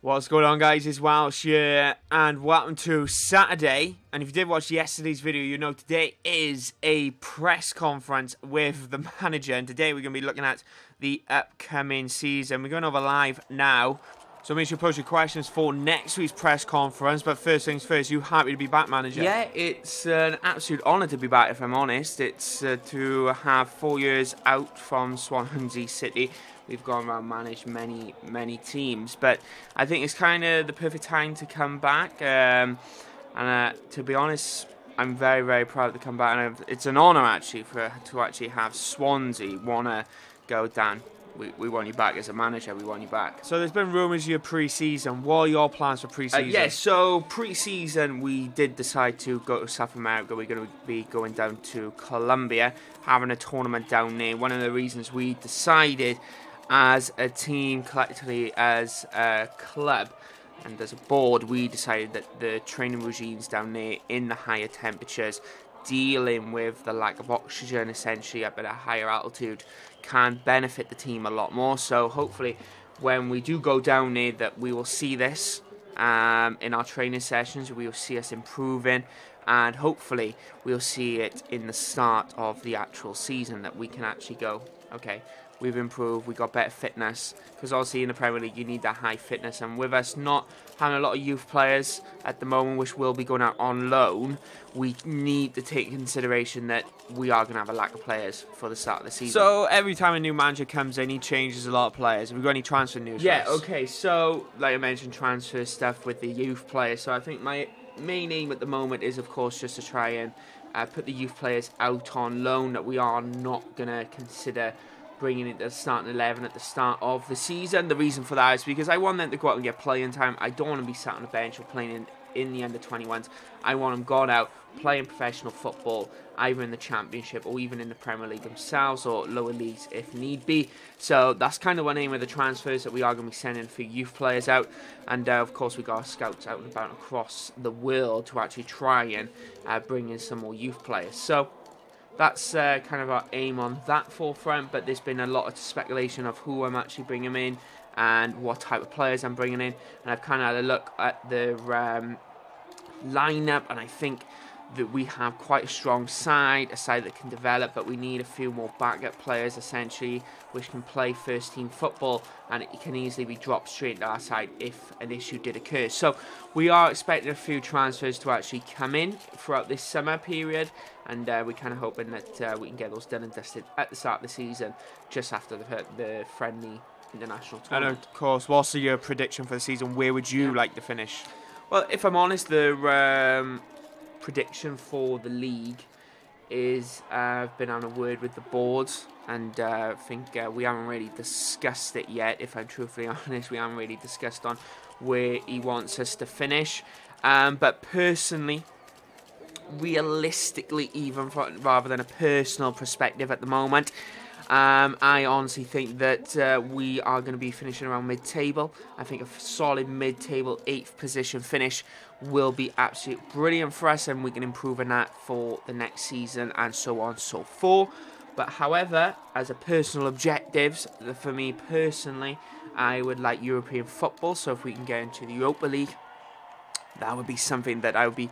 What's going on, guys? It's Welsh here, and welcome to Saturday. And if you did watch yesterday's video, you know today is a press conference with the manager, and today we're going to be looking at the upcoming season. We're going over live now, so make sure you post your questions for next week's press conference. But first things first, you happy to be back, manager? Yeah, it's an absolute honour to be back, if I'm honest. It's to have 4 years out from Swansea City. We've gone around, managed many teams, but I think it's kind of the perfect time to come back. And to be honest, I'm very proud to come back, and it's an honour actually to actually have Swansea wanna go, Dan, we want you back as a manager. We want you back. So there's been rumours of your pre-season. What are your plans for pre-season? Yeah, so pre-season we did decide to go to South America. We're going to be going down to Colombia, having a tournament down there. One of the reasons we decided as a team, collectively as a club and as a board, we decided that the training regimes down there in the higher temperatures, dealing with the lack of oxygen essentially up at a higher altitude, can benefit the team a lot more. So hopefully when we do go down there that we will see this in our training sessions. We will see us improving, and hopefully we'll see it in the start of the actual season, that we can actually go, okay, we've improved, we got better fitness, because obviously in the Premier League you need that high fitness, and with us not having a lot of youth players at the moment, which will be going out on loan, we need to take into consideration that we are going to have a lack of players for the start of the season. So every time a new manager comes in, he changes a lot of players. Have we got any transfer news? Yeah, okay, so like I mentioned, transfer stuff with the youth players. So I think my main aim at the moment is, of course, just to try and put the youth players out on loan that we are not going to consider bringing it to the starting 11 at the start of the season. The reason for that is because I want them to go out and get playing time. I don't want to be sat on the bench or playing in the under-21s. I want them gone out, playing professional football, either in the Championship or even in the Premier League themselves, or lower leagues if need be. So that's kind of one aim of the transfers, that we are going to be sending a few youth players out. And of course we got our scouts out and about across the world to actually try and bring in some more youth players. So that's kind of our aim on that forefront, but there's been a lot of speculation of who I'm actually bringing in and what type of players I'm bringing in, and I've kind of had a look at the lineup, and I think that we have quite a strong side, a side that can develop, but we need a few more backup players essentially, which can play first team football, and it can easily be dropped straight to our side if an issue did occur. So we are expecting a few transfers to actually come in throughout this summer period, and we're kind of hoping that we can get those done and dusted at the start of the season, just after the friendly international tournament. And of course, what's your prediction for the season? Where would you like to finish? Well, if I'm honest, the prediction for the league is I've been on a word with the board, and I think we haven't really discussed it yet. If I'm truthfully honest, we haven't really discussed on where he wants us to finish. But personally, realistically, even rather than a personal perspective at the moment, I honestly think that we are going to be finishing around mid-table. I think a solid mid-table 8th position finish will be absolutely brilliant for us, and we can improve on that for the next season and so on and so forth. But however, as a personal objectives, for me personally, I would like European football. So if we can get into the Europa League, that would be something that I would be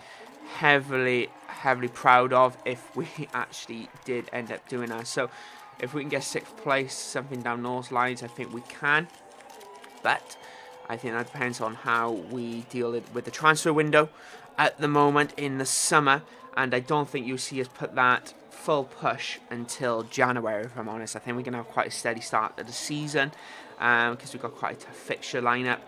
heavily proud of if we actually did end up doing that. So if we can get 6th place, something down those lines, I think we can. But I think that depends on how we deal with the transfer window at the moment in the summer. And I don't think you'll see us put that full push until January, if I'm honest. I think we're going to have quite a steady start to the season, because we've got quite a tough fixture lineup.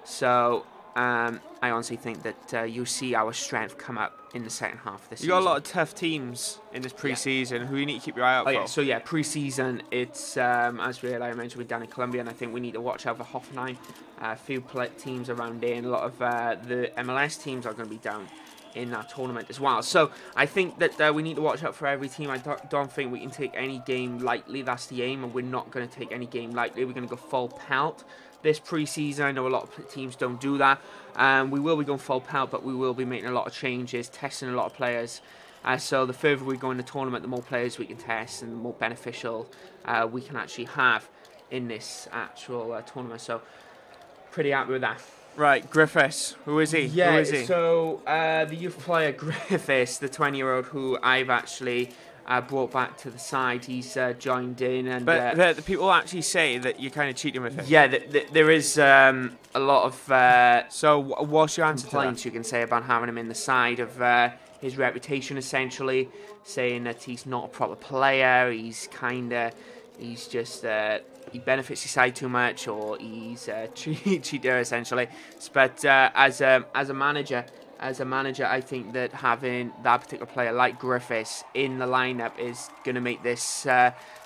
So I honestly think that you'll see our strength come up in the second half of the season. You got a lot of tough teams in this pre-season who you need to keep your eye out for. Yeah, so yeah, pre-season, it's as I mentioned, we're down in Colombia, and I think we need to watch out for Hoffenheim. A few teams around there, and a lot of the MLS teams are going to be down in that tournament as well. So I think that we need to watch out for every team. I don't think we can take any game lightly. That's the aim, and we're not going to take any game lightly. We're going to go full pelt this pre-season. I know a lot of teams don't do that. We will be going full pelt, but we will be making a lot of changes, testing a lot of players. So the further we go in the tournament, the more players we can test and the more beneficial we can actually have in this actual tournament. So pretty happy with that. Right, Griffiths. Who is he? Yeah, Who is he? so the youth player Griffiths, the 20-year-old who I've actually brought back to the side, he's joined in. And But the people actually say that you're kind of cheating with him. yeah, there is a lot of So what's your answer to complaints that? you can say about having him in the side of his reputation, essentially saying that he's not a proper player. He's just he benefits his side too much, or he's a cheater essentially. But as a manager, I think that having that particular player like Griffiths in the lineup is going to make this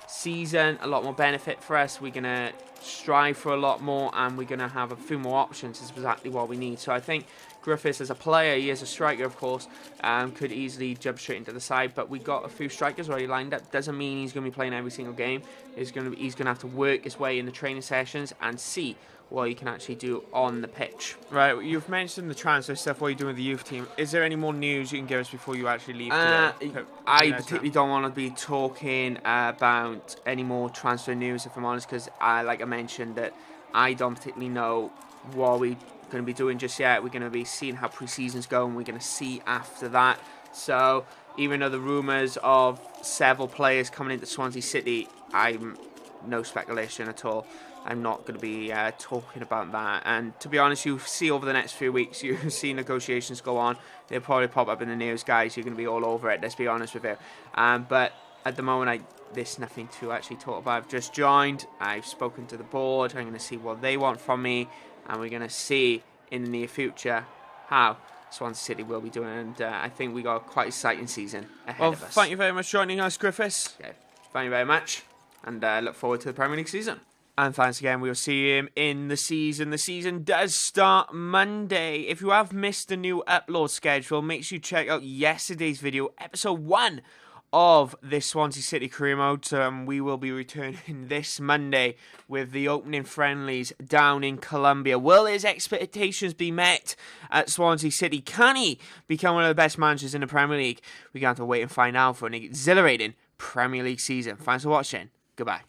season a lot more benefit for us. We're going to strive for a lot more, and we're going to have a few more options. Is exactly what we need. So I think Griffiths as a player, he is a striker, of course, could easily jump straight into the side. But we got a few strikers already lined up. Doesn't mean he's going to be playing every single game. He's going to have to work his way in the training sessions and see what he can actually do on the pitch. Right, you've mentioned the transfer stuff. What are you doing with the youth team? Is there any more news you can give us before you actually leave today? I particularly don't want to be talking about any more transfer news, if I'm honest, because like I mentioned, that I don't particularly know what we're going to be doing just yet. We're going to be seeing how pre-season's going. We're going to see after that. So even though the rumours of several players coming into Swansea City, I'm no speculation at all. I'm not going to be talking about that. And to be honest, you'll see over the next few weeks, you'll see negotiations go on. They'll probably pop up in the news, guys. You're going to be all over it, let's be honest with you. But at the moment, there's nothing to actually talk about. I've just joined. I've spoken to the board. I'm going to see what they want from me. And we're going to see in the near future how Swansea City will be doing. And I think we got a quite exciting season ahead of us. Thank you very much for joining us, Griffiths. Okay. Thank you very much. And look forward to the Premier League season. And thanks again. We'll see him in the season. The season does start Monday. If you have missed the new upload schedule, make sure you check out yesterday's video, episode 1 of this Swansea City career mode. We will be returning this Monday with the opening friendlies down in Colombia. Will his expectations be met at Swansea City? Can he become one of the best managers in the Premier League? We're going to have to wait and find out for an exhilarating Premier League season. Thanks for watching. Goodbye.